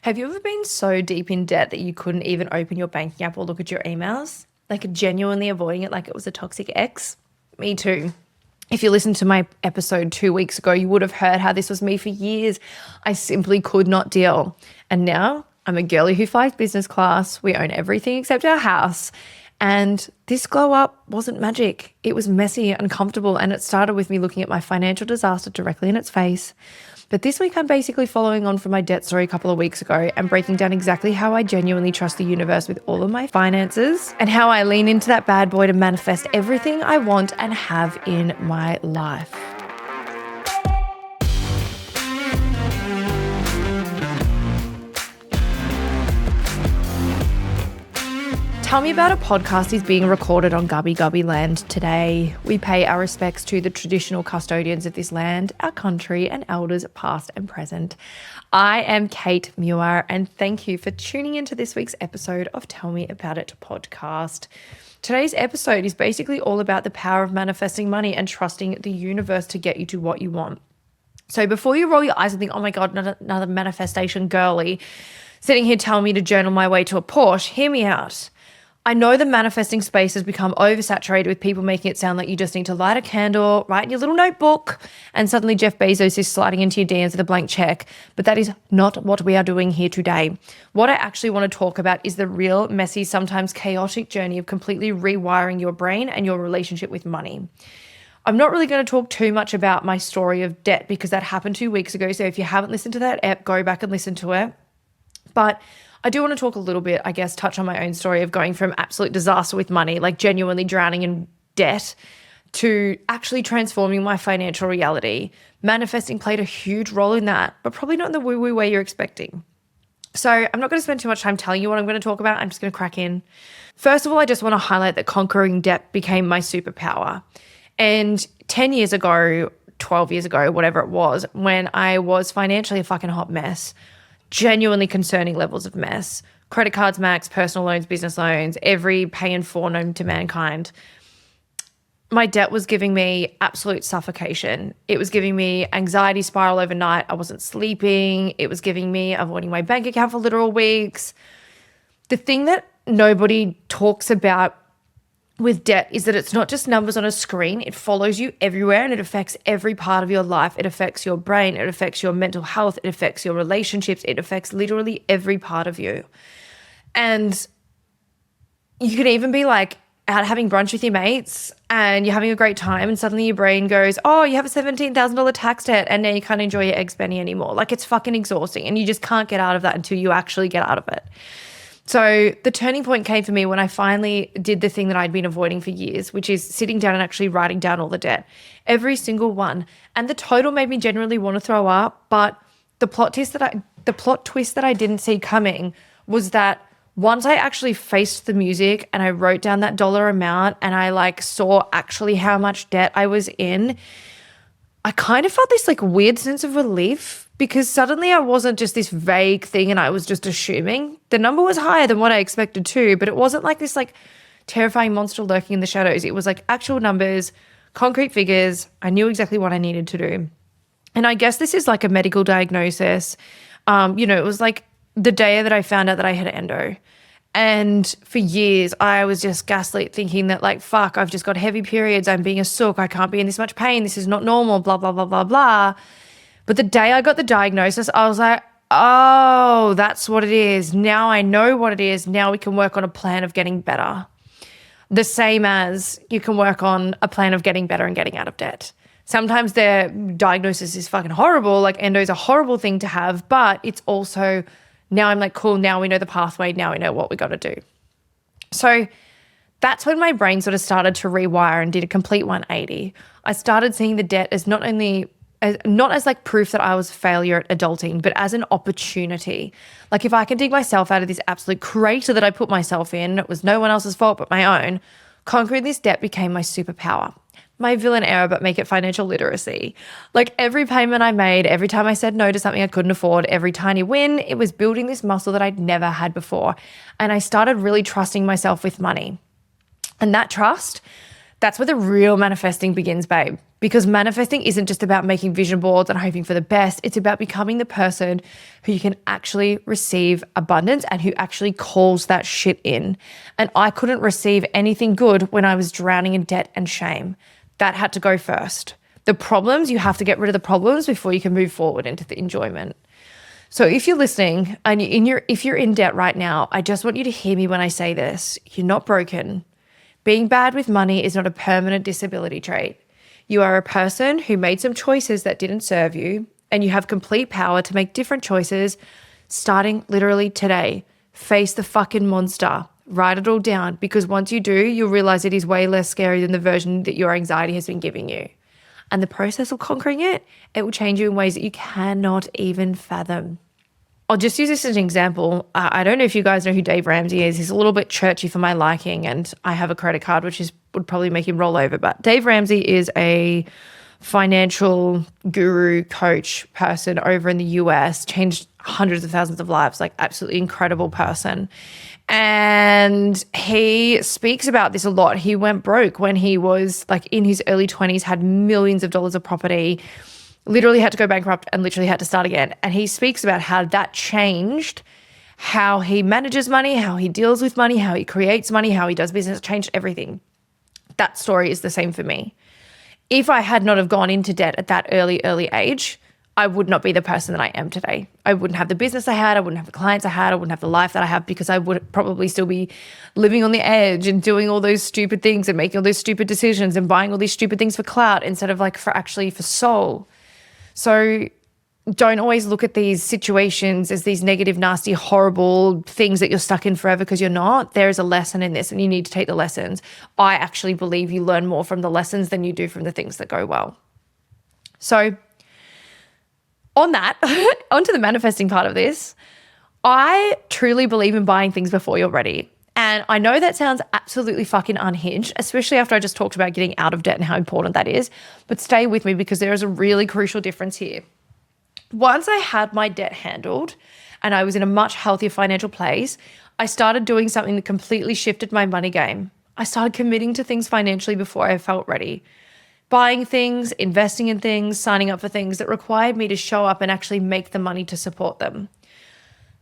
Have you ever been so deep in debt that you couldn't even open your banking app or look at your emails? Like genuinely avoiding it like it was a toxic ex? Me too. If you listened to my episode 2 weeks ago, you would have heard how this was me for years. I simply could not deal. And now I'm a girlie who flies business class. We own everything except our house. And this glow up wasn't magic. It was messy, uncomfortable, and it started with me looking at my financial disaster directly in its face. But this week I'm basically following on from my debt story a couple of weeks ago and breaking down exactly how I genuinely trust the universe with all of my finances and how I lean into that bad boy to manifest everything I want and have in my life. Tell Me About a podcast is being recorded on Gubby Gubby land today. We pay our respects to the traditional custodians of this land, our country, and elders past and present. I am Cait, Muir, and thank you for tuning into this week's episode of Tell Me About It podcast. Today's episode is basically all about the power of manifesting money and trusting the universe to get you to what you want. So before you roll your eyes and think, oh my God, another manifestation girly sitting here telling me to journal my way to a Porsche, hear me out. I know the manifesting space has become oversaturated with people making it sound like you just need to light a candle, write in your little notebook, and suddenly Jeff Bezos is sliding into your DMs with a blank check. But that is not what we are doing here today. What I actually want to talk about is the real, messy, sometimes chaotic journey of completely rewiring your brain and your relationship with money. I'm not really going to talk too much about my story of debt because that happened 2 weeks ago. So if you haven't listened to that ep, go back and listen to it. But I do want to talk a little bit, I guess, touch on my own story of going from absolute disaster with money, like genuinely drowning in debt, to actually transforming my financial reality. Manifesting played a huge role in that, but probably not in the woo-woo way you're expecting. So I'm not going to spend too much time telling you what I'm going to talk about. I'm just going to crack in. First of all, I just want to highlight that conquering debt became my superpower. And 10 years ago, 12 years ago, whatever it was, when I was financially a fucking hot mess, genuinely concerning levels of mess. Credit cards max, personal loans, business loans, every pay in full known to mankind. My debt was giving me absolute suffocation. It was giving me anxiety spiral overnight. I wasn't sleeping. It was giving me avoiding my bank account for literal weeks. The thing that nobody talks about with debt is that it's not just numbers on a screen. It follows you everywhere and it affects every part of your life. It affects your brain. It affects your mental health. It affects your relationships. It affects literally every part of you. And you can even be like out having brunch with your mates and you're having a great time and suddenly your brain goes, oh, you have a $17,000 tax debt and now you can't enjoy your eggs Benny anymore. Like it's fucking exhausting and you just can't get out of that until you actually get out of it. So the turning point came for me when I finally did the thing that I'd been avoiding for years, which is sitting down and actually writing down all the debt, every single one. And the total made me genuinely want to throw up. But the plot twist that I didn't see coming was that once I actually faced the music and I wrote down that dollar amount and I saw actually how much debt I was in, I kind of felt this weird sense of relief because suddenly I wasn't just this vague thing and I was just assuming. The number was higher than what I expected to, but it wasn't like this terrifying monster lurking in the shadows. It was actual numbers, concrete figures. I knew exactly what I needed to do. And I guess this is a medical diagnosis. It was the day that I found out that I had endo. And for years, I was just gaslit thinking that fuck, I've just got heavy periods. I'm being a sook. I can't be in this much pain. This is not normal, blah, blah, blah, blah, blah. But the day I got the diagnosis, I was like, oh, that's what it is. Now I know what it is. Now we can work on a plan of getting better. The same as you can work on a plan of getting better and getting out of debt. Sometimes their diagnosis is fucking horrible. Endo is a horrible thing to have, but it's also now I'm cool, now we know the pathway, now we know what we got to do. So that's when my brain sort of started to rewire and did a complete 180. I started seeing the debt as not as proof that I was a failure at adulting, but as an opportunity. If I can dig myself out of this absolute crater that I put myself in, it was no one else's fault but my own, conquering this debt became my superpower. My villain error, but make it financial literacy. Every payment I made, every time I said no to something I couldn't afford, every tiny win, it was building this muscle that I'd never had before. And I started really trusting myself with money. And that trust, That's where the real manifesting begins, babe. Because manifesting isn't just about making vision boards and hoping for the best. It's about becoming the person who you can actually receive abundance and who actually calls that shit in. And I couldn't receive anything good when I was drowning in debt and shame. That had to go first. The problems, you have to get rid of the problems before you can move forward into the enjoyment. So if you're listening and if you're in debt right now, I just want you to hear me when I say this. You're not broken. Being bad with money is not a permanent disability trait. You are a person who made some choices that didn't serve you, and you have complete power to make different choices starting literally today. Face the fucking monster. Write it all down, because once you do, you'll realize it is way less scary than the version that your anxiety has been giving you. And the process of conquering it will change you in ways that you cannot even fathom. I'll just use this as an example. I don't know if you guys know who Dave Ramsey is. He's a little bit churchy for my liking, and I have a credit card, which would probably make him roll over. But Dave Ramsey is a financial guru, coach person over in the US, changed hundreds of thousands of lives, like absolutely incredible person. And he speaks about this a lot. He went broke when he was like in his early 20s, had millions of dollars of property, literally had to go bankrupt and literally had to start again. And he speaks about how that changed how he manages money, how he deals with money, how he creates money, how he does business, changed everything. That story is the same for me. If I had not have gone into debt at that early age, I would not be the person that I am today. I wouldn't have the business I had. I wouldn't have the clients I had. I wouldn't have the life that I have, because I would probably still be living on the edge and doing all those stupid things and making all those stupid decisions and buying all these stupid things for clout instead of like for soul. So don't always look at these situations as these negative, nasty, horrible things that you're stuck in forever, because you're not. There is a lesson in this and you need to take the lessons. I actually believe you learn more from the lessons than you do from the things that go well. So on that, onto the manifesting part of this, I truly believe in buying things before you're ready. And I know that sounds absolutely fucking unhinged, especially after I just talked about getting out of debt and how important that is. But stay with me, because there is a really crucial difference here. Once I had my debt handled and I was in a much healthier financial place, I started doing something that completely shifted my money game. I started committing to things financially before I felt ready. Buying things, investing in things, signing up for things that required me to show up and actually make the money to support them.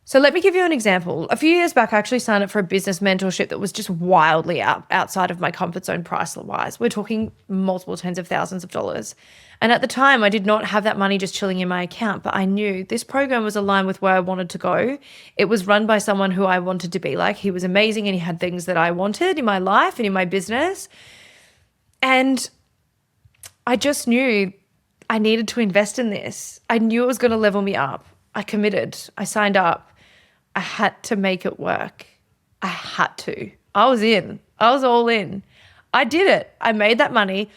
So let me give you an example. A few years back, I actually signed up for a business mentorship that was just wildly outside of my comfort zone price-wise. We're talking multiple tens of thousands of dollars. And at the time, I did not have that money just chilling in my account, but I knew this program was aligned with where I wanted to go. It was run by someone who I wanted to be like. He was amazing and he had things that I wanted in my life and in my business. And I just knew I needed to invest in this. I knew it was going to level me up. I committed. I signed up. I had to make it work. I had to. I was in. I was all in. I did it. I made that money,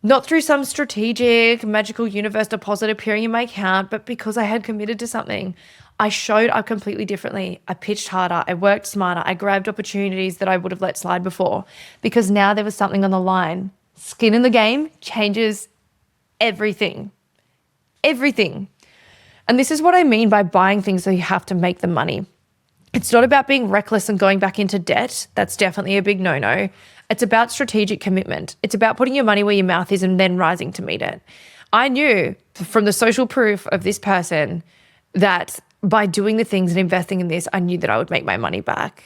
not through some strategic magical universe deposit appearing in my account, but because I had committed to something. I showed up completely differently. I pitched harder. I worked smarter. I grabbed opportunities that I would have let slide before, because now there was something on the line. Skin in the game changes everything. Everything. And this is what I mean by buying things so you have to make the money. It's not about being reckless and going back into debt. That's definitely a big no-no. It's about strategic commitment. It's about putting your money where your mouth is and then rising to meet it. I knew from the social proof of this person that by doing the things and investing in this, I knew that I would make my money back.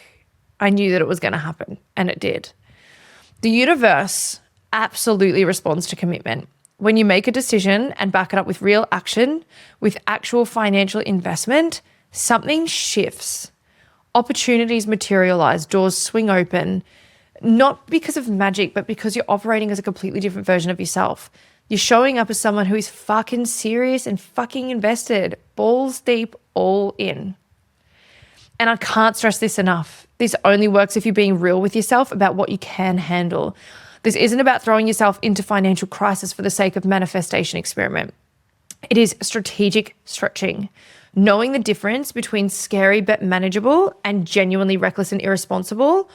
I knew that it was going to happen, and it did. The universe absolutely responds to commitment. When you make a decision and back it up with real action, with actual financial investment, something shifts. Opportunities materialize, doors swing open, not because of magic, but because you're operating as a completely different version of yourself. You're showing up as someone who is fucking serious and fucking invested, balls deep, all in. And I can't stress this enough. This only works if you're being real with yourself about what you can handle. This isn't about throwing yourself into financial crisis for the sake of manifestation experiment. It is strategic stretching, knowing the difference between scary but manageable and genuinely reckless and irresponsible.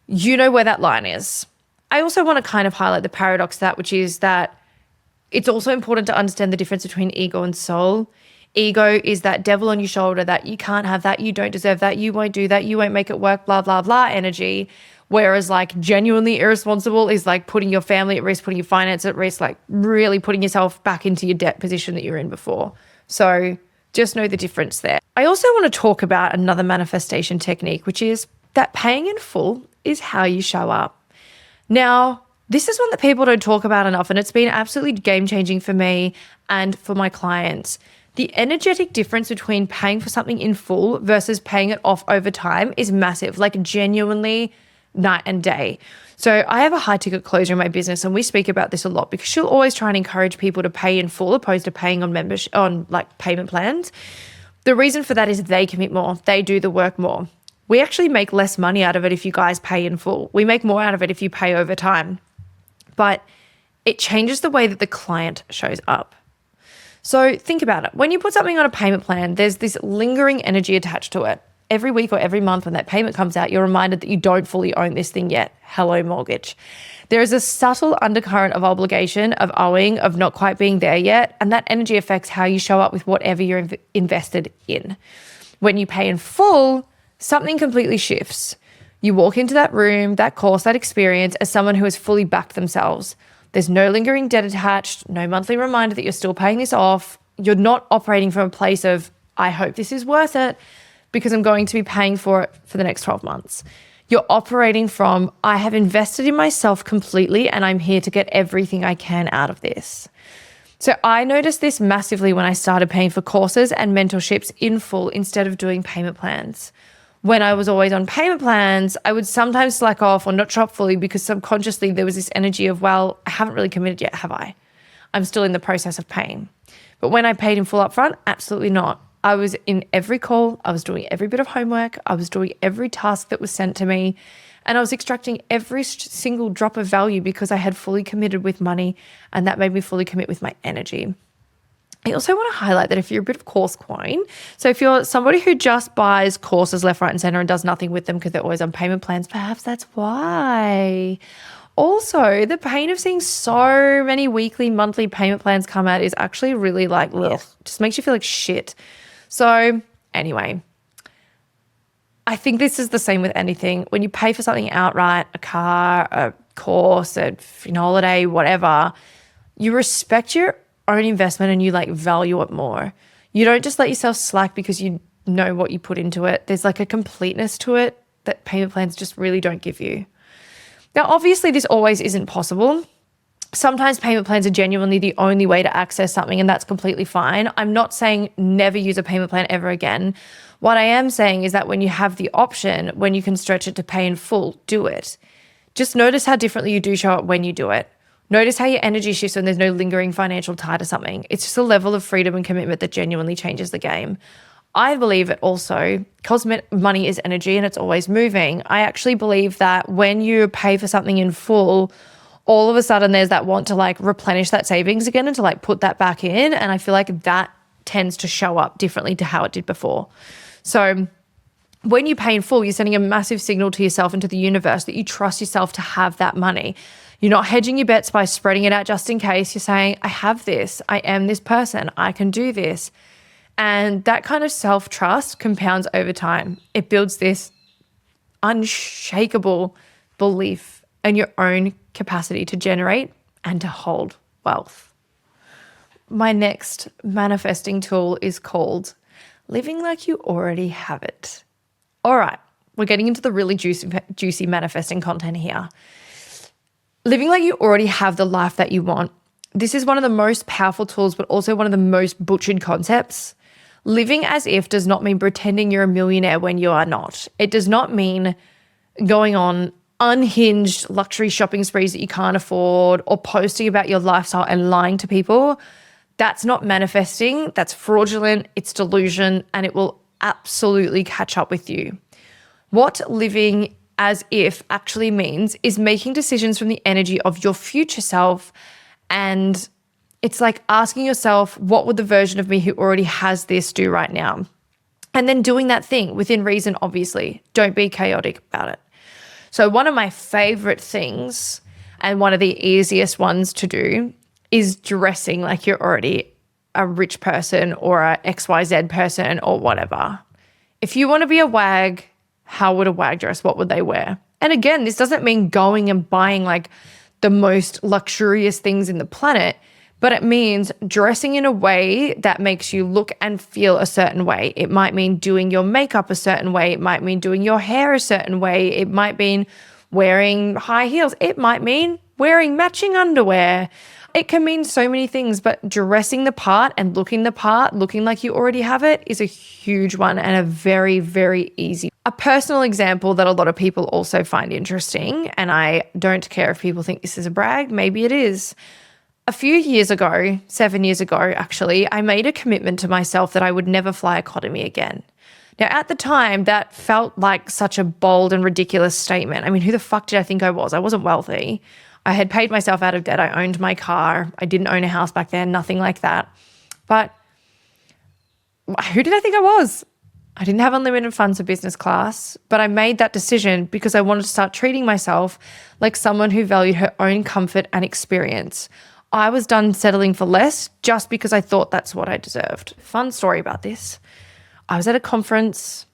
You know where that line is. I also want to kind of highlight the paradox of that, which is that it's also important to understand the difference between ego and soul. Ego is that devil on your shoulder that you can't have that, you don't deserve that, you won't do that, you won't make it work, blah, blah, blah energy. Whereas like genuinely irresponsible is like putting your family at risk, putting your finance at risk, like really putting yourself back into your debt position that you're in before. So just know the difference there. I also want to talk about another manifestation technique, which is that paying in full is how you show up. Now, this is one that people don't talk about enough, and it's been absolutely game-changing for me and for my clients. The energetic difference between paying for something in full versus paying it off over time is massive, like genuinely night and day. So I have a high ticket closure in my business, and we speak about this a lot because she'll always try and encourage people to pay in full opposed to paying on membership, on like payment plans. The reason for that is they commit more, they do the work more. We actually make less money out of it if you guys pay in full. We make more out of it if you pay over time. But it changes the way that the client shows up. So think about it. When you put something on a payment plan, there's this lingering energy attached to it. Every week or every month when that payment comes out, you're reminded that you don't fully own this thing yet. Hello, mortgage. There is a subtle undercurrent of obligation, of owing, of not quite being there yet, and that energy affects how you show up with whatever you're invested in. When you pay in full, something completely shifts. You walk into that room, that course, that experience as someone who has fully backed themselves. There's no lingering debt attached, no monthly reminder that you're still paying this off. You're not operating from a place of, I hope this is worth it because I'm going to be paying for it for the next 12 months. You're operating from, I have invested in myself completely and I'm here to get everything I can out of this. So I noticed this massively when I started paying for courses and mentorships in full instead of doing payment plans. When I was always on payment plans, I would sometimes slack off or not shop fully because subconsciously there was this energy of, well, I haven't really committed yet, have I? I'm still in the process of paying. But when I paid in full upfront, absolutely not. I was in every call, I was doing every bit of homework, I was doing every task that was sent to me, and I was extracting every single drop of value because I had fully committed with money, and that made me fully commit with my energy. I also want to highlight that if you're a bit of course queen, so if you're somebody who just buys courses left, right, and center and does nothing with them because they're always on payment plans, perhaps that's why. Also, the pain of seeing so many weekly, monthly payment plans come out is actually really like, ugh, just makes you feel like shit. So anyway, I think this is the same with anything. When you pay for something outright, a car, a course, a holiday, whatever, you respect your own investment and you like value it more. You don't just let yourself slack because you know what you put into it. There's like a completeness to it that payment plans just really don't give you. Now, obviously this always isn't possible. Sometimes payment plans are genuinely the only way to access something, and that's completely fine. I'm not saying never use a payment plan ever again. What I am saying is that when you have the option, when you can stretch it to pay in full, do it. Just notice how differently you do show up when you do it. Notice how your energy shifts when there's no lingering financial tie to something. It's just a level of freedom and commitment that genuinely changes the game. I believe it also, because money is energy and it's always moving, I actually believe that when you pay for something in full, all of a sudden there's that want to like replenish that savings again and to like put that back in. And I feel like that tends to show up differently to how it did before. So when you pay in full, you're sending a massive signal to yourself and to the universe that you trust yourself to have that money. You're not hedging your bets by spreading it out just in case. You're saying, I have this, I am this person, I can do this. And that kind of self-trust compounds over time. It builds this unshakable belief in your own capacity to generate and to hold wealth. My next manifesting tool is called living like you already have it. All right, we're getting into the really juicy manifesting content here. Living like you already have the life that you want. This is one of the most powerful tools, but also one of the most butchered concepts. Living as if does not mean pretending you're a millionaire when you are not. It does not mean going on unhinged luxury shopping sprees that you can't afford or posting about your lifestyle and lying to people. That's not manifesting. That's fraudulent. It's delusion, and it will absolutely catch up with you. What living as if actually means is making decisions from the energy of your future self, and it's like asking yourself, what would the version of me who already has this do right now? And then doing that thing within reason, obviously. Don't be chaotic about it. So one of my favorite things, and one of the easiest ones to do, is dressing like you're already a rich person or a XYZ person or whatever. If you want to be a wag, how would a wag dress? What would they wear? And again, this doesn't mean going and buying like the most luxurious things in the planet, but it means dressing in a way that makes you look and feel a certain way. It might mean doing your makeup a certain way. It might mean doing your hair a certain way. It might mean wearing high heels. It might mean wearing matching underwear. It can mean so many things, but dressing the part and looking the part, looking like you already have it, is a huge one and a very, very easy. A personal example that a lot of people also find interesting, and I don't care if people think this is a brag, maybe it is. A few years ago, 7 years ago actually, I made a commitment to myself that I would never fly economy again. Now, at the time, that felt like such a bold and ridiculous statement. I mean, who the fuck did I think I was? I wasn't wealthy. I had paid myself out of debt. I owned my car. I didn't own a house back then, nothing like that. But who did I think I was? I didn't have unlimited funds for business class, but I made that decision because I wanted to start treating myself like someone who valued her own comfort and experience. I was done settling for less just because I thought that's what I deserved. Fun story about this. I was at a conference.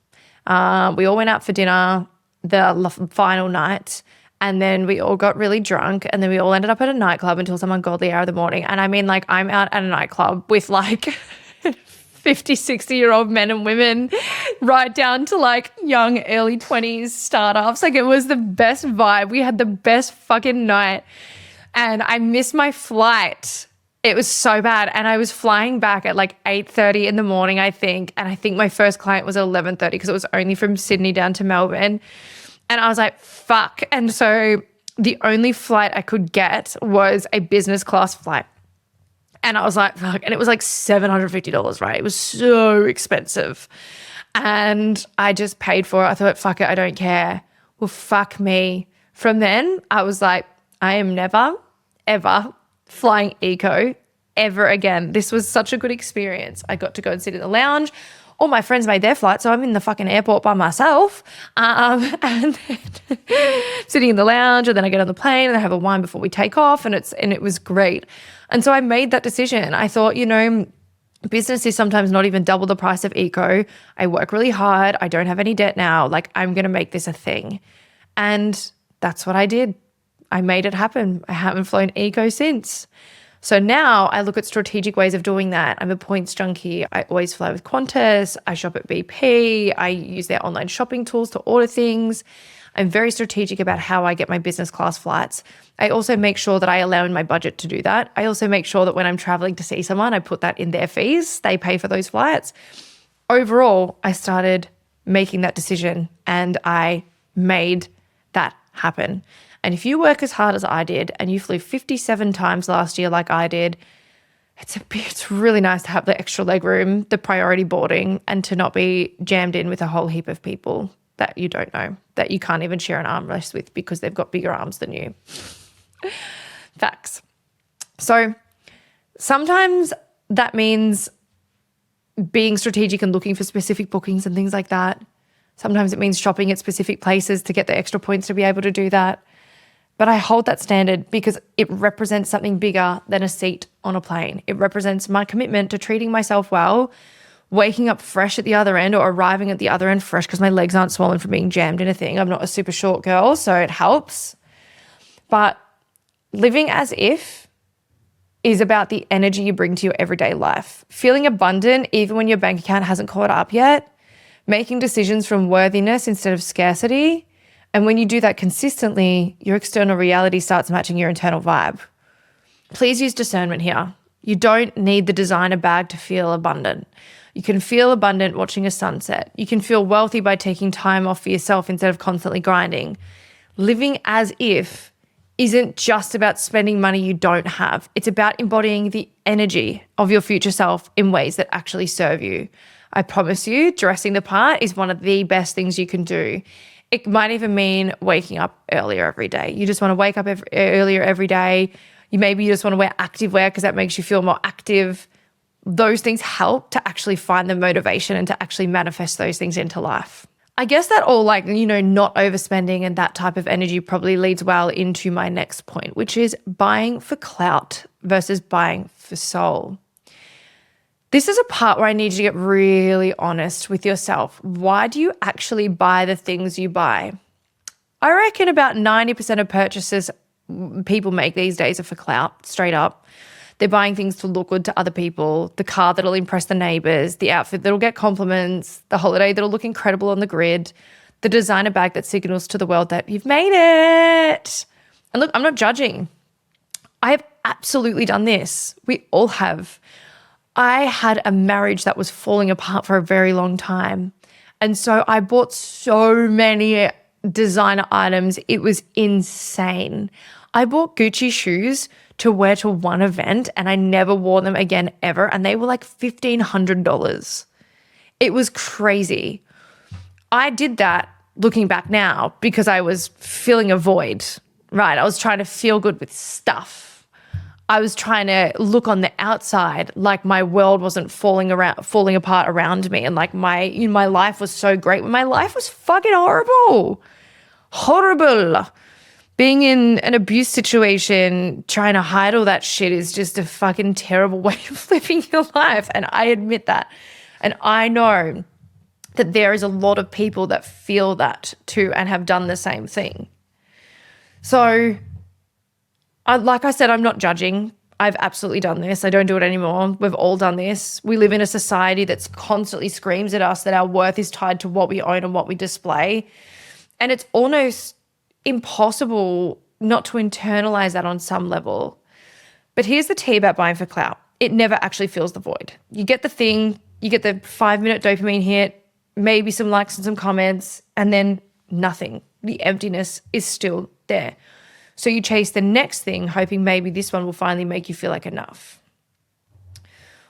We all went out for dinner the final night. And then we all got really drunk, and then we all ended up at a nightclub until some ungodly hour of the morning. And I mean, like, I'm out at a nightclub with like 50, 60-year-old men and women, right down to like young, early 20s startups. Like, it was the best vibe. We had the best fucking night. And I missed my flight. It was so bad. And I was flying back at like 8:30 in the morning, I think. And I think my first client was at 11:30 because it was only from Sydney down to Melbourne. And I was like, fuck. And so the only flight I could get was a business class flight. And I was like, fuck. And it was like $750, right? It was so expensive. And I just paid for it. I thought, fuck it, I don't care. Well, fuck me. From then, I was like, I am never, ever flying eco ever again. This was such a good experience. I got to go and sit in the lounge. All my friends made their flight, so I'm in the fucking airport by myself, and then sitting in the lounge, and then I get on the plane and I have a wine before we take off, and it was great. And so I made that decision. I thought, business is sometimes not even double the price of eco. I work really hard. I don't have any debt now. Like, I'm going to make this a thing. And that's what I did. I made it happen. I haven't flown eco since. So now I look at strategic ways of doing that. I'm a points junkie. I always fly with Qantas. I shop at BP. I use their online shopping tools to order things. I'm very strategic about how I get my business class flights. I also make sure that I allow in my budget to do that. I also make sure that when I'm traveling to see someone, I put that in their fees. They pay for those flights. Overall, I started making that decision and I made that happen. And if you work as hard as I did and you flew 57 times last year like I did, it's really nice to have the extra leg room, the priority boarding, and to not be jammed in with a whole heap of people that you don't know, that you can't even share an armrest with because they've got bigger arms than you. Facts. So sometimes that means being strategic and looking for specific bookings and things like that. Sometimes it means shopping at specific places to get the extra points to be able to do that. But I hold that standard because it represents something bigger than a seat on a plane. It represents my commitment to treating myself well, waking up fresh at the other end or arriving at the other end fresh because my legs aren't swollen from being jammed in a thing. I'm not a super short girl, so it helps. But living as if is about the energy you bring to your everyday life. Feeling abundant even when your bank account hasn't caught up yet. Making decisions from worthiness instead of scarcity. And when you do that consistently, your external reality starts matching your internal vibe. Please use discernment here. You don't need the designer bag to feel abundant. You can feel abundant watching a sunset. You can feel wealthy by taking time off for yourself instead of constantly grinding. Living as if isn't just about spending money you don't have. It's about embodying the energy of your future self in ways that actually serve you. I promise you, dressing the part is one of the best things you can do. It might even mean waking up earlier every day. You just want to wake up earlier every day. Maybe you just want to wear active wear because that makes you feel more active. Those things help to actually find the motivation and to actually manifest those things into life. I guess that all not overspending and that type of energy probably leads well into my next point, which is buying for clout versus buying for soul. This is a part where I need you to get really honest with yourself. Why do you actually buy the things you buy? I reckon about 90% of purchases people make these days are for clout, straight up. They're buying things to look good to other people, the car that'll impress the neighbors, the outfit that'll get compliments, the holiday that'll look incredible on the grid, the designer bag that signals to the world that you've made it. And look, I'm not judging. I have absolutely done this. We all have. I had a marriage that was falling apart for a very long time. And so I bought so many designer items. It was insane. I bought Gucci shoes to wear to one event and I never wore them again ever. And they were like $1,500. It was crazy. I did that looking back now because I was filling a void, right? I was trying to feel good with stuff. I was trying to look on the outside like my world wasn't falling apart around me, and like my life was so great when my life was fucking horrible. Horrible. Being in an abuse situation, trying to hide all that shit is just a fucking terrible way of living your life. And I admit that. And I know that there is a lot of people that feel that too and have done the same thing. So, like I said, I'm not judging. I've absolutely done this. I don't do it anymore. We've all done this. We live in a society that's constantly screams at us that our worth is tied to what we own and what we display. And it's almost impossible not to internalize that on some level. But here's the tea about buying for clout. It never actually fills the void. You get the thing, you get the 5-minute dopamine hit, maybe some likes and some comments, and then nothing. The emptiness is still there. So you chase the next thing, hoping maybe this one will finally make you feel like enough.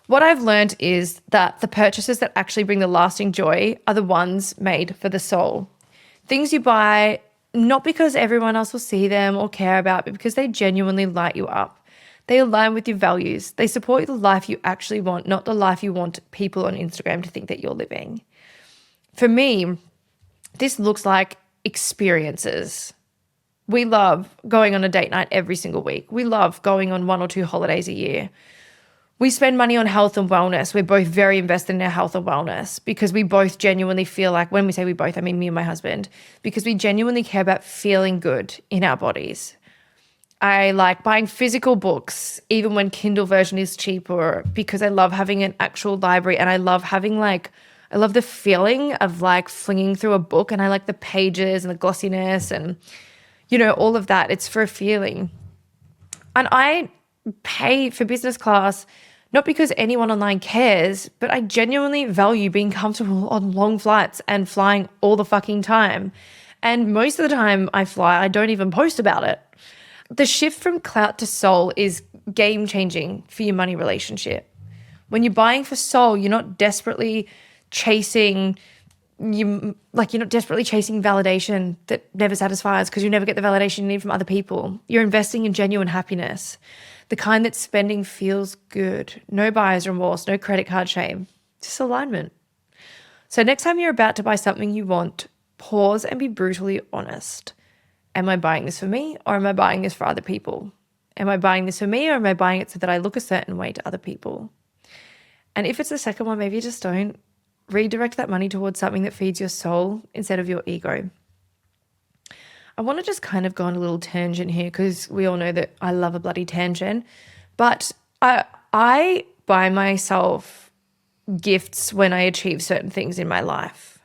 What I've learned is that the purchases that actually bring the lasting joy are the ones made for the soul. Things you buy not because everyone else will see them or care about, but because they genuinely light you up. They align with your values. They support the life you actually want, not the life you want people on Instagram to think that you're living. For me, this looks like experiences. We love going on a date night every single week. We love going on 1 or 2 holidays a year. We spend money on health and wellness. We're both very invested in our health and wellness because we both genuinely feel like, when we say we both, I mean me and my husband, because we genuinely care about feeling good in our bodies. I like buying physical books, even when Kindle version is cheaper, because I love having an actual library, and I love having I love the feeling of like flinging through a book, and I like the pages and the glossiness and, all of that. It's for a feeling. And I pay for business class not because anyone online cares, but I genuinely value being comfortable on long flights and flying all the fucking time. And most of the time I fly, I don't even post about it. The shift from clout to soul is game changing for your money relationship. When you're buying for soul, you're not desperately chasing validation that never satisfies, because you never get the validation you need from other people. You're investing in genuine happiness, the kind that spending feels good. No buyer's remorse, no credit card shame, just alignment. So next time you're about to buy something you want, pause and be brutally honest. Am I buying this for me, or am I buying this for other people? Am I buying this for me, or am I buying it so that I look a certain way to other people? And if it's the second one, maybe just don't. Redirect that money towards something that feeds your soul instead of your ego. I want to just kind of go on a little tangent here, because we all know that I love a bloody tangent, but I buy myself gifts when I achieve certain things in my life.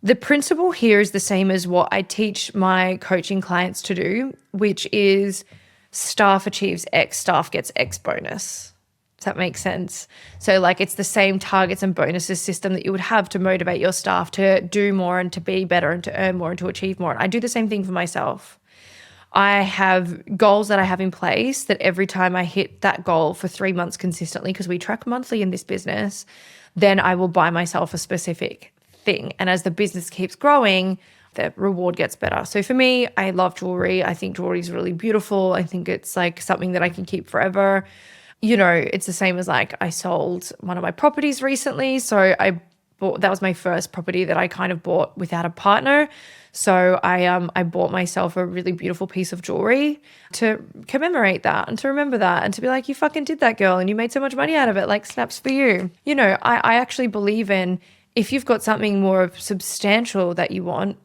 The principle here is the same as what I teach my coaching clients to do, which is staff achieves X, staff gets X bonus. Does that make sense? So it's the same targets and bonuses system that you would have to motivate your staff to do more and to be better and to earn more and to achieve more. And I do the same thing for myself. I have goals that I have in place that every time I hit that goal for 3 months consistently, because we track monthly in this business, then I will buy myself a specific thing. And as the business keeps growing, the reward gets better. So for me, I love jewelry. I think jewelry is really beautiful. I think it's something that I can keep forever. It's the same as I sold one of my properties recently. So that was my first property that I kind of bought without a partner. So I bought myself a really beautiful piece of jewelry to commemorate that and to remember that and to be like, you fucking did that, girl, and you made so much money out of it. Snaps for you. I actually believe in, if you've got something more substantial that you want,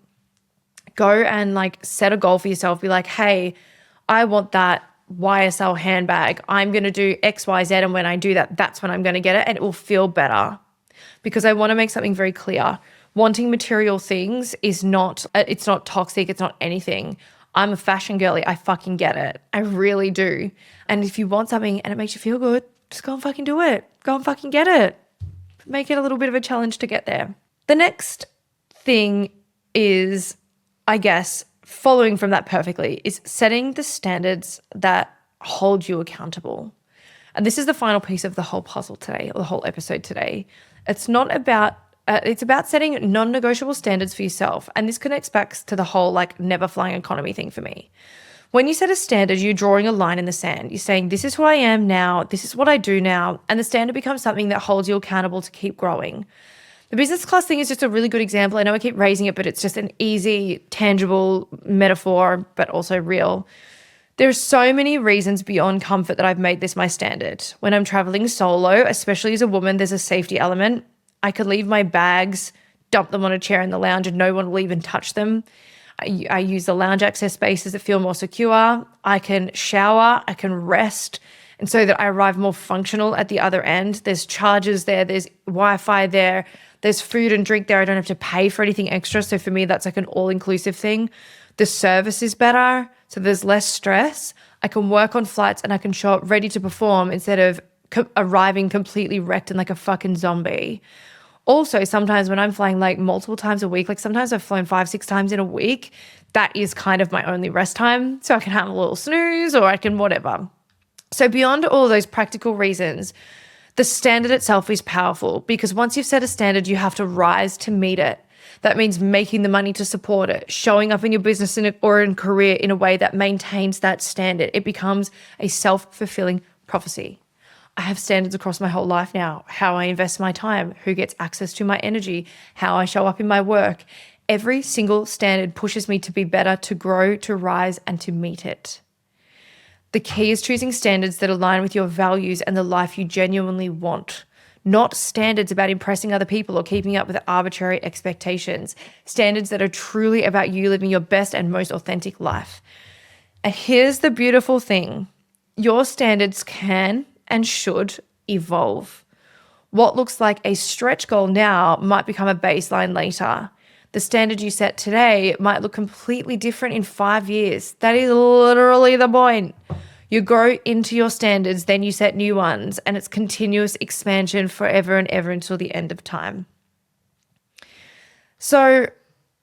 Go and like set a goal for yourself. Be like, hey, I want that YSL handbag. I'm going to do X, Y, Z. And when I do that, that's when I'm going to get it. And it will feel better. Because I want to make something very clear. Wanting material things is not, it's not toxic. It's not anything. I'm a fashion girly. I fucking get it. I really do. And if you want something and it makes you feel good, just go and fucking do it. Go and fucking get it. Make it a little bit of a challenge to get there. The next thing is, I guess, following from that perfectly, is setting the standards that hold you accountable. And this is the final piece of the whole puzzle today, or the whole episode today. It's about setting non-negotiable standards for yourself. And this connects back to the whole like never flying economy thing for me. When you set a standard, you're drawing a line in the sand. You're saying, this is who I am now. This is what I do now. And the standard becomes something that holds you accountable to keep growing. The business class thing is just a really good example. I know I keep raising it, but it's just an easy, tangible metaphor, but also real. There's so many reasons beyond comfort that I've made this my standard. When I'm traveling solo, especially as a woman, there's a safety element. I could leave my bags, dump them on a chair in the lounge and no one will even touch them. I use the lounge access spaces that feel more secure. I can shower, I can rest, and so that I arrive more functional at the other end. There's chargers there, there's Wi-Fi there, there's food and drink there. I don't have to pay for anything extra. So for me, that's like an all-inclusive thing. The service is better, so there's less stress. I can work on flights and I can show up ready to perform instead of arriving completely wrecked and like a fucking zombie. Also, sometimes when I'm flying like multiple times a week, like sometimes I've flown 5-6 times in a week, that is kind of my only rest time. So I can have a little snooze or I can whatever. So beyond all those practical reasons, the standard itself is powerful because once you've set a standard, you have to rise to meet it. That means making the money to support it, showing up in your business or in career in a way that maintains that standard. It becomes a self-fulfilling prophecy. I have standards across my whole life now, how I invest my time, who gets access to my energy, how I show up in my work. Every single standard pushes me to be better, to grow, to rise, and to meet it. The key is choosing standards that align with your values and the life you genuinely want, not standards about impressing other people or keeping up with arbitrary expectations, standards that are truly about you living your best and most authentic life. And here's the beautiful thing. Your standards can and should evolve. What looks like a stretch goal now might become a baseline later. The standard you set today might look completely different in 5 years. That is literally the point. You grow into your standards, then you set new ones, and it's continuous expansion forever and ever until the end of time. So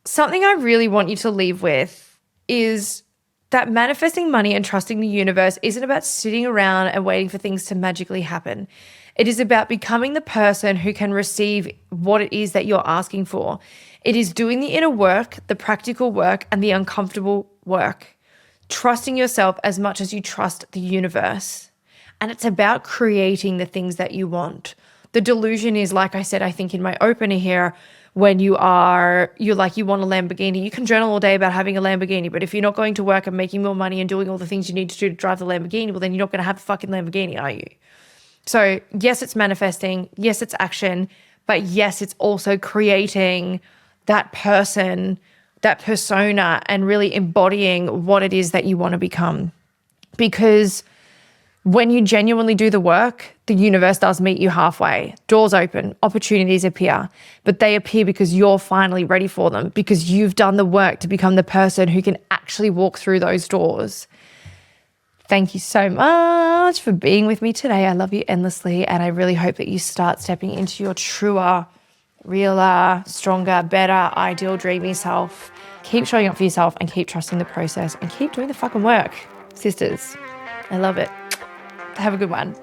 something I really want you to leave with is that manifesting money and trusting the universe isn't about sitting around and waiting for things to magically happen. It is about becoming the person who can receive what it is that you're asking for. It is doing the inner work, the practical work, and the uncomfortable work. Trusting yourself as much as you trust the universe. And it's about creating the things that you want. The delusion is, like I said, I think in my opener here, when you want a Lamborghini, you can journal all day about having a Lamborghini, but if you're not going to work and making more money and doing all the things you need to do to drive the Lamborghini, well, then you're not going to have a fucking Lamborghini, are you? So yes, it's manifesting. Yes, it's action. But yes, it's also creating that person, that persona, and really embodying what it is that you want to become. Because when you genuinely do the work, the universe does meet you halfway. Doors open, opportunities appear, but they appear because you're finally ready for them, because you've done the work to become the person who can actually walk through those doors. Thank you so much for being with me today. I love you endlessly, and I really hope that you start stepping into your truer, realer, stronger, better, ideal, dreamy self. Keep showing up for yourself and keep trusting the process and keep doing the fucking work. Sisters, I love it. Have a good one.